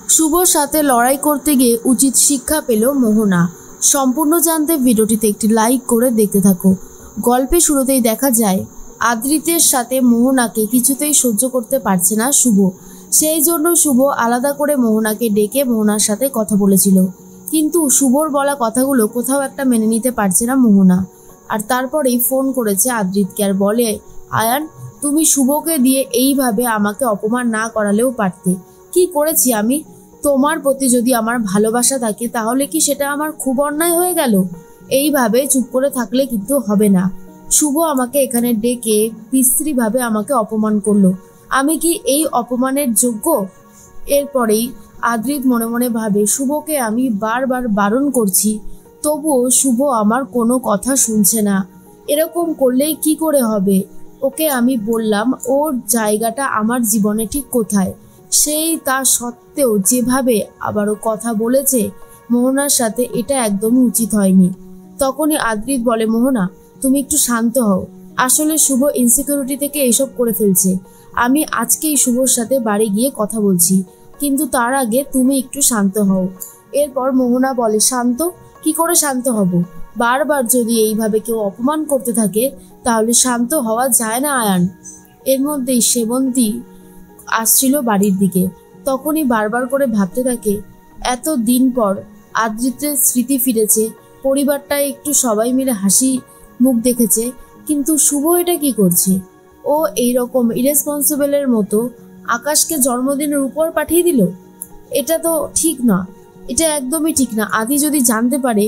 শুভর সাথে লড়াই করতে গিয়ে উচিত শিক্ষা পেল মোহনা। সম্পূর্ণ জানতে ভিডিওটিতে একটি লাইক করে দেখতে থাকো। গল্পে শুরুতেই দেখা যায় আদ্রিতের সাথে মোহনাকে কিছুতেই সহ্য করতে পারছে না শুভ। সেই জন্য শুভ আলাদা করে মোহনাকে ডেকে মোহনার সাথে কথা বলেছিল, কিন্তু শুভর বলা কথাগুলো কোথাও একটা মেনে নিতে পারছে না মোহনা। আর তারপরেই ফোন করেছে আদ্রিতকে আর বলে, আয়ান, তুমি শুভকে দিয়ে এইভাবে আমাকে অপমান না করালেও পারতে। কি করেছি আমি? তোমার প্রতি যদি আমার ভালোবাসা থাকে তাহলে কি সেটা আমার খুব অন্যায় হয়ে গেল? এইভাবে চুপ করে থাকলে কিন্তু হবে না। শুভ আমাকে এখানে ডেকে বিশ্রীভাবে আমাকে অপমান করলো, আমি কি এই অপমানের যোগ্য? এরপরেই আদ্রিত মনে মনে ভাবে, শুভকে আমি বারবার বারণ করছি, তবুও শুভ আমার কোনো কথা শুনছে না। এরকম করলেই কি করে হবে? ওকে আমি বললাম ওর জায়গাটা আমার জীবনে ঠিক কোথায়, সেই তা সত্ত্বেও যেভাবে আবারও কথা বলেছে মোহনার সাথে, এটা একদমই উচিত হয়নি। তখনই আদ্রিত বলে, মোহনা, তুমি একটু শান্ত হও। আসলে শুভ ইনসিকিউরিটি থেকে এসব করে ফেলছে। আমি আজকেই শুভর সাথে বাড়ি গিয়ে কথা বলছি, কিন্তু তার আগে তুমি একটু শান্ত হও। এরপর মোহনা বলে, শান্ত? কি করে শান্ত হব? বারবার যদি এইভাবে কেউ অপমান করতে থাকে তাহলে শান্ত হওয়া যায় না আয়ান। এর মধ্যেই সেবন্তী আসছিল বাড়ির দিকে। তখনই বারবার করে ভাবতে থাকে, এত দিন পর আদ্রিতের স্মৃতি ফিরেছে, পরিবারটা একটু সবাই মিলে হাসি মুখ দেখেছে, কিন্তু শুভ এটা কি করছে? ও এইরকম ইরেসপন্সিবলের মতো আকাশকে জন্মদিনের উপর পাঠিয়ে দিল। এটা তো ঠিক না, এটা একদমই ঠিক না। আদি যদি জানতে পারে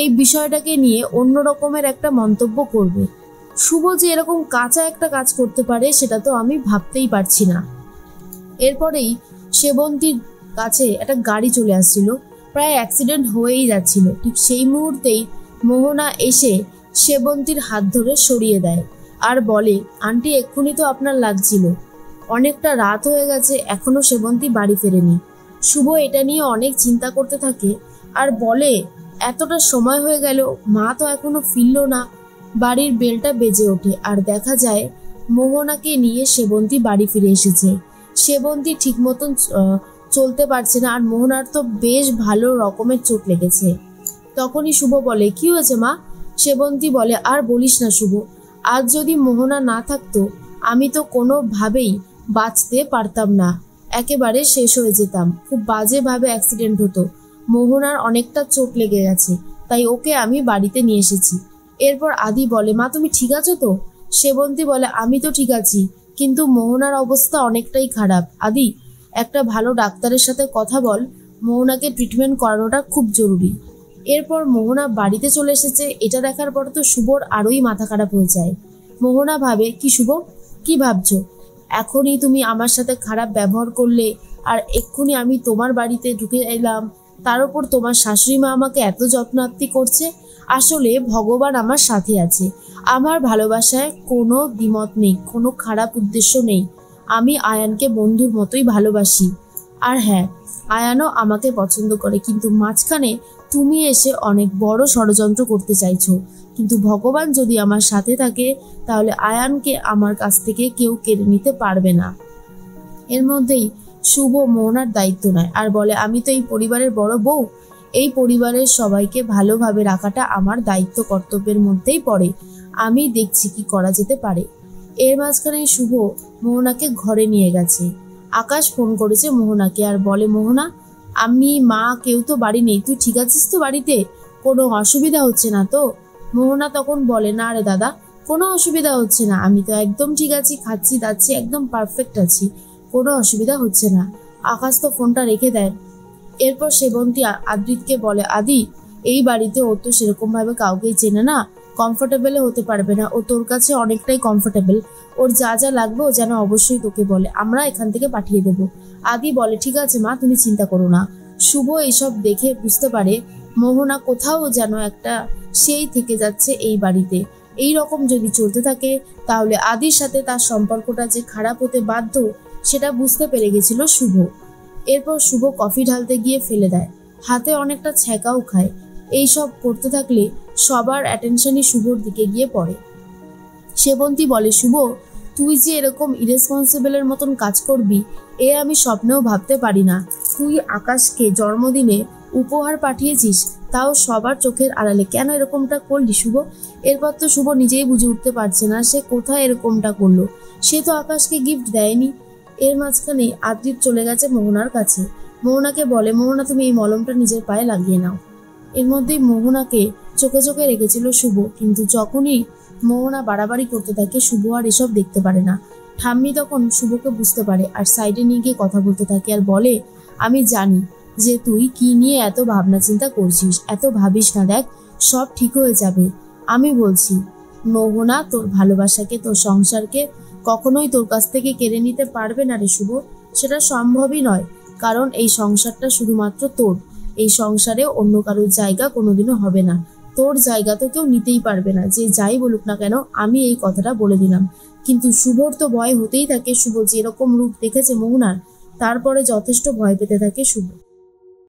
এই বিষয়টাকে নিয়ে অন্য রকমের একটা মন্তব্য করবে। শুভ যে এরকম কাঁচা একটা কাজ করতে পারে সেটা তো আমি ভাবতেই পারছি না। এরপরেই সেবন্তীর কাছে একটা গাড়ি চলে আসছিল, প্রায় অ্যাক্সিডেন্ট হয়েই যাচ্ছিল। ঠিক সেই মুহূর্তেই মোহনা এসে সেবন্তীর হাত ধরে সরিয়ে দেয় আর বলে, আন্টি, এক্ষুনি তো আপনার লাগছিল, অনেকটা রাত হয়ে গেছে, এখনো সেবন্তী বাড়ি ফেরেনি। শুভ এটা নিয়ে অনেক চিন্তা করতে থাকে আর বলে, এতটা সময় হয়ে গেল, মা তো এখনো ফিরল না। বাড়ির বেলটা বেজে ওঠে আর দেখা যায় মোহনাকে নিয়ে সেবন্তী বাড়ি ফিরে এসেছে। সেবন্তী ঠিক মতন চলতে পারছে না আর মোহনার তো বেশ ভালো রকমের চোট লেগেছে। তখনই শুভ বলে, কি হয়েছে মা? সেবন্তী বলে, আর বলিস না শুভ, আজ যদি মোহনা না থাকতো আমি তো কোনোভাবেই বাঁচতে পারতাম না, একেবারে শেষ হয়ে যেতাম। খুব বাজেভাবে অ্যাক্সিডেন্ট হতো, মোহনার অনেকটা চোট লেগে গেছে, তাই ওকে আমি বাড়িতে নিয়ে এসেছি। এরপর আদি বলে, মা তুমি ঠিক আছো তো? সেবন্তী বলে, আমি তো ঠিক আছি, কিন্তু মোহনার অবস্থা অনেকটাই খারাপ। আদি, একটা ভালো ডাক্তারের সাথে কথা বল, মোহনাকে ট্রিটমেন্ট করানোটা খুব জরুরি। এরপর মোহনা বাড়িতে চলে এসেছে, এটা দেখার পর তো শুভর আরোই মাথা খারাপ হয়ে যায়। মোহনা ভাবে, কি শুভ, কি ভাবছো? এখনই তুমি আমার সাথে খারাপ ব্যবহার করলে আর এক্ষুনি আমি তোমার বাড়িতে ঢুকে এলাম, তার উপর তোমার শাশুড়ি মা আমাকে এত যত্নার্থী করছে। আসলে ভগবান আমার সাথে আছে, আমার ভালোবাসায় কোনো দ্বিমত নেই, কোনো খারাপ উদ্দেশ্য নেই। আমি আয়ানকে বন্ধুর মতোই ভালোবাসি, আর হ্যাঁ, আয়ানও আমাকে পছন্দ করে, কিন্তু মাঝখানে তুমি এসে অনেক বড় ষড়যন্ত্র করতে চাইছো। কিন্তু ভগবান যদি আমার সাথে থাকে তাহলে আয়ানকে আমার কাছ থেকে কেউ কেড়ে নিতে পারবে না। এর মধ্যেই শুভ মোহনার দায়িত্ব নেয় আর বলে, আমি তো এই পরিবারের বড় বউ, এই পরিবারের সবাইকে ভালোভাবে রাখাটা আমার দায়িত্ব কর্তব্যের মধ্যেই পড়ে, আমি দেখছি কি করা যেতে পারে। এর মাঝখানে শুভ মোহনাকে ঘরে নিয়ে গেছে। আকাশ ফোন করেছে মোহনাকে আর বলে, মোহনা, আমি, মা, কেউ তো বাড়ি নেই, তুই ঠিক আছিস তো বাড়িতে? কোনো অসুবিধা হচ্ছে না তো? মোহনা তখন বলে, না রে দাদা, কোনো অসুবিধা হচ্ছে না, আমি তো একদম ঠিক আছি, খাচ্ছি দাচ্ছি, একদম পারফেক্ট আছি, কোনো অসুবিধা হচ্ছে না। আকাশ তো ফোনটা রেখে দেয়। এরপর সেবন্তী আদ্রিতকে বলে, আদি, এই বাড়িতে ও তো সেরকমভাবে কাউকেই চেনে না, কমফোর্টেবলে হতে পারবে না, ও তোর কাছে অনেকটাই কমফোর্টেবল, ওর যা যা লাগবে ও যেন অবশ্যই তোকে বলে, আমরা এখান থেকে পাঠিয়ে দেব। আদি বলে, ঠিক আছে মা, তুমি চিন্তা করো না। শুভ এইসব দেখে বুঝতে পারে মোহনা কোথাও যেন একটা সেই থেকে যাচ্ছে এই বাড়িতে। এই রকম যদি চলতে থাকে তাহলে আদির সাথে তার সম্পর্কটা যে খারাপ হতে বাধ্য সেটা বুঝতে পেরে গেছিল শুভ। এরপর শুভ কফি ঢালতে গিয়ে ফেলে দেয়, হাতে অনেকটা ছ্যাঁকাও খায়। এইসব করতে থাকলে সবার অ্যাটেনশনই শুভর দিকে গিয়ে পড়ে। সেবন্তী বলে, শুভ, তুই যে এরকম ইরেসপন্সিবলের মতন কাজ করবি এ আমি স্বপ্নেও ভাবতে পারি না। তুই আকাশকে জন্মদিনে উপহার পাঠিয়েছিস, তাও সবার চোখের আড়ালে। কেন এরকমটা করলি শুভ? এরপর তো শুভ নিজেই বুঝে উঠতে পারছে না সে কোথায় এরকমটা করলো। সে তো আকাশকে গিফট দেয়নি। এর মাঝখানে আদ্রিত চলে গেছে মোহনার কাছে। মোহনাকে বলে, মোহনা তুমি এই মলমটা নিজের পায়ে লাগিয়ে নাও। এর মধ্যেই মোহনাকে চোখে চোখে রেখেছিল শুভ, কিন্তু যখনই মোহনা বাড়াবাড়ি করতে থাকে শুভ আর এসব দেখতে পারে না। ঠাম্মি তখন শুভকে বুঝতে পারে আর সাইডে নিয়ে গিয়ে কথা বলতে থাকে আর বলে, আমি জানি যে তুই কি নিয়ে এত ভাবনা চিন্তা করছিস, এত ভাবিস না, দেখ সব ঠিক হয়ে যাবে। আমি বলছি মোহনা তোর ভালোবাসাকে, তোর সংসারকে কখনোই তোর কাছ থেকে কেড়ে নিতে পারবে না রে শুভ। সেটা সম্ভবই নয়, কারণ এই সংসারটা শুধুমাত্র তোর। এই সংসারে অন্য কারোর জায়গা কোনোদিনও হবে না। তোর জায়গা তো কেউ নিতেই পারবে না, যে যাই বলুক না কেন। আমি এই কথাটা বলে দিলাম। কিন্তু শুভর তো ভয় হতেই থাকে। শুভ যেরকম রূপ দেখেছে মোহনার, তারপরে যথেষ্ট ভয় পেতে থাকে শুভ।